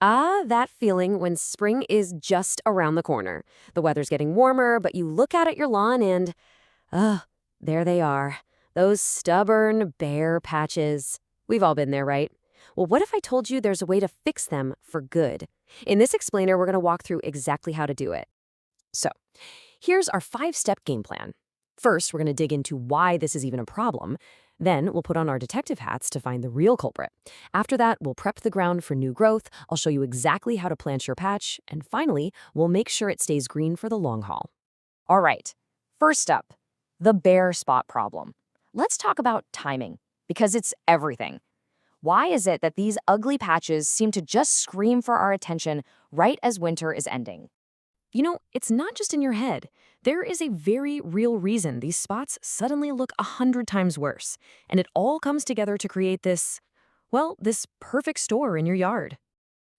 Ah, that feeling when spring is just around the corner. The weather's getting warmer, but you look out at your lawn and, ugh, there they are. Those stubborn, bare patches. We've all been there, right? Well, what if I told you there's a way to fix them for good? In this explainer, we're going to walk through exactly how to do it. So, here's our 5-step game plan. First, we're going to dig into why this is even a problem. Then, we'll put on our detective hats to find the real culprit. After that, we'll prep the ground for new growth. I'll show you exactly how to plant your patch. And finally, we'll make sure it stays green for the long haul. All right, first up, the bare spot problem. Let's talk about timing, because it's everything. Why is it that these ugly patches seem to just scream for our attention right as winter is ending? You know, it's not just in your head. There is a very real reason these spots suddenly look 100 times worse. And it all comes together to create this, well, this perfect store in your yard.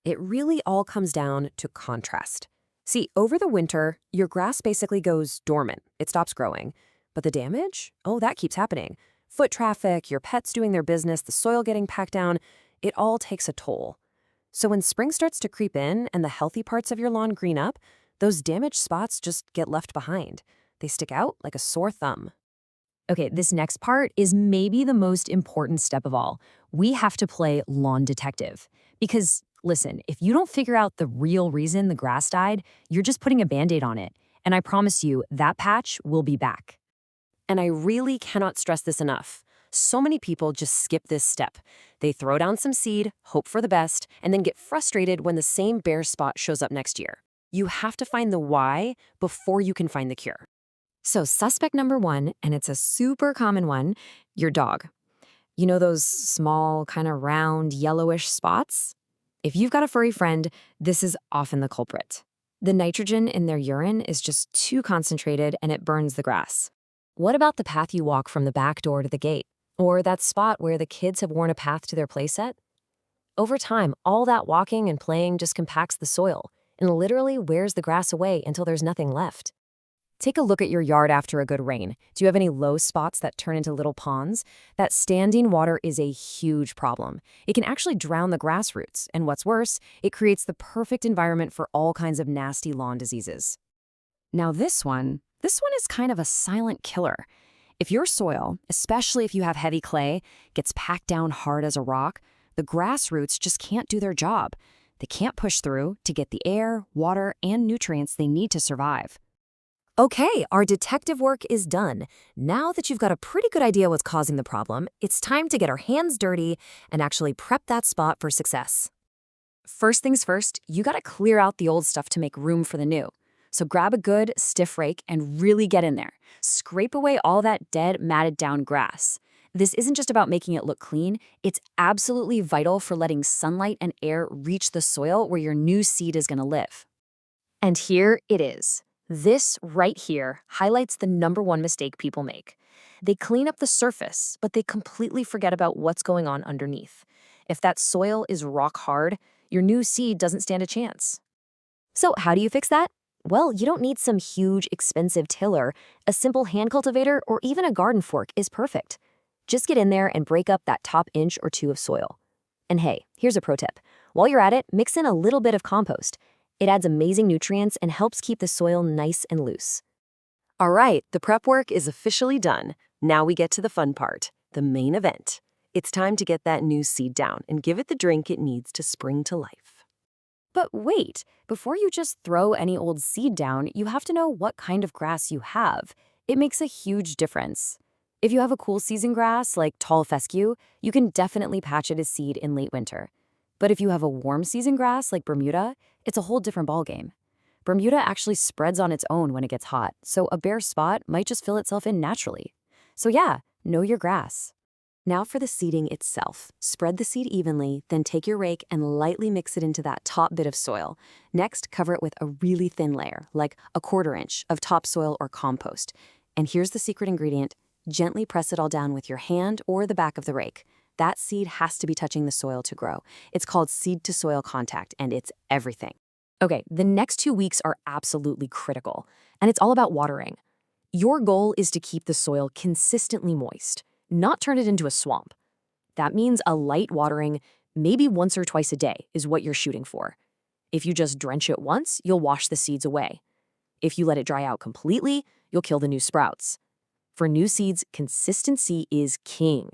It really all comes down to contrast. See, over the winter, your grass basically goes dormant. It stops growing. But the damage? Oh, that keeps happening. Foot traffic, your pets doing their business, the soil getting packed down, it all takes a toll. So when spring starts to creep in and the healthy parts of your lawn green up, those damaged spots just get left behind. They stick out like a sore thumb. Okay, this next part is maybe the most important step of all. We have to play lawn detective. Because, listen, if you don't figure out the real reason the grass died, you're just putting a Band-Aid on it. And I promise you, that patch will be back. And I really cannot stress this enough. So many people just skip this step. They throw down some seed, hope for the best, and then get frustrated when the same bare spot shows up next year. You have to find the why before you can find the cure. So suspect number 1, and it's a super common one, your dog. You know those small, kind of round, yellowish spots? If you've got a furry friend, this is often the culprit. The nitrogen in their urine is just too concentrated and it burns the grass. What about the path you walk from the back door to the gate? Or that spot where the kids have worn a path to their playset? Over time, all that walking and playing just compacts the soil and literally wears the grass away until there's nothing left. Take a look at your yard after a good rain. Do you have any low spots that turn into little ponds? That standing water is a huge problem. It can actually drown the grass roots, and what's worse, it creates the perfect environment for all kinds of nasty lawn diseases. Now this one is kind of a silent killer. If your soil, especially if you have heavy clay, gets packed down hard as a rock, the grass roots just can't do their job. They can't push through to get the air, water, and nutrients they need to survive. Okay, our detective work is done. Now that you've got a pretty good idea what's causing the problem, it's time to get our hands dirty and actually prep that spot for success. First things first, you gotta clear out the old stuff to make room for the new. So grab a good, stiff rake and really get in there. Scrape away all that dead, matted down grass. This isn't just about making it look clean, it's absolutely vital for letting sunlight and air reach the soil where your new seed is gonna live. And here it is. This right here highlights the #1 mistake people make. They clean up the surface, but they completely forget about what's going on underneath. If that soil is rock hard, your new seed doesn't stand a chance. So how do you fix that? Well, you don't need some huge, expensive tiller. A simple hand cultivator or even a garden fork is perfect. Just get in there and break up that top inch or 2 of soil. And hey, here's a pro tip. While you're at it, mix in a little bit of compost. It adds amazing nutrients and helps keep the soil nice and loose. All right, the prep work is officially done. Now we get to the fun part, the main event. It's time to get that new seed down and give it the drink it needs to spring to life. But wait, before you just throw any old seed down, you have to know what kind of grass you have. It makes a huge difference. If you have a cool season grass like tall fescue, you can definitely patch it as seed in late winter. But if you have a warm season grass like bermuda, it's a whole different ballgame. Bermuda actually spreads on its own when it gets hot, so a bare spot might just fill itself in naturally. So yeah, know your grass. Now for the seeding itself. Spread the seed evenly, then take your rake and lightly mix it into that top bit of soil. Next, cover it with a really thin layer, like a 1/4 inch of topsoil or compost. And here's the secret ingredient. Gently press it all down with your hand or the back of the rake. That seed has to be touching the soil to grow. It's called seed-to-soil contact, and it's everything. Okay, the next 2 weeks are absolutely critical, and it's all about watering. Your goal is to keep the soil consistently moist, not turn it into a swamp. That means a light watering, Maybe once or twice a day is what you're shooting for. If you just drench it once, you'll wash the seeds away. If you let it dry out completely, you'll kill the new sprouts. For new seeds, consistency is king.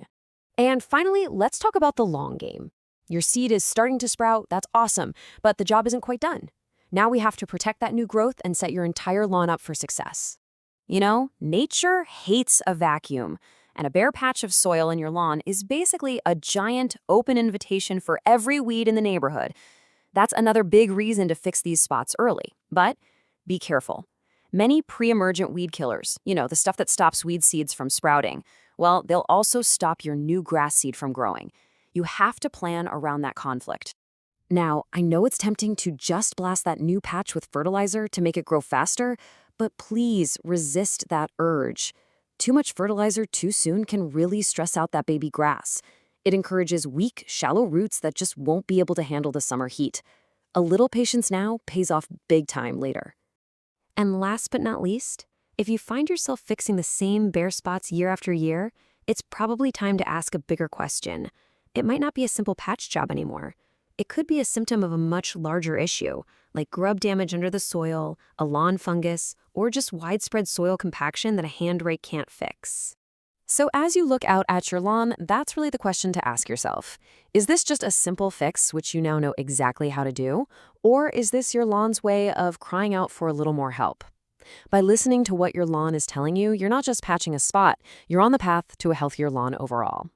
And finally, let's talk about the long game. Your seed is starting to sprout, that's awesome, but the job isn't quite done. Now we have to protect that new growth and set your entire lawn up for success. You know, nature hates a vacuum, and a bare patch of soil in your lawn is basically a giant open invitation for every weed in the neighborhood. That's another big reason to fix these spots early. But be careful. Many pre-emergent weed killers, the stuff that stops weed seeds from sprouting, well, they'll also stop your new grass seed from growing. You have to plan around that conflict. Now, I know it's tempting to just blast that new patch with fertilizer to make it grow faster, but please resist that urge. Too much fertilizer too soon can really stress out that baby grass. It encourages weak, shallow roots that just won't be able to handle the summer heat. A little patience now pays off big time later. And last but not least, if you find yourself fixing the same bare spots year after year, it's probably time to ask a bigger question. It might not be a simple patch job anymore. It could be a symptom of a much larger issue, like grub damage under the soil, a lawn fungus, or just widespread soil compaction that a hand rake can't fix. So as you look out at your lawn, that's really the question to ask yourself. Is this just a simple fix, which you now know exactly how to do? Or is this your lawn's way of crying out for a little more help? By listening to what your lawn is telling you, you're not just patching a spot, you're on the path to a healthier lawn overall.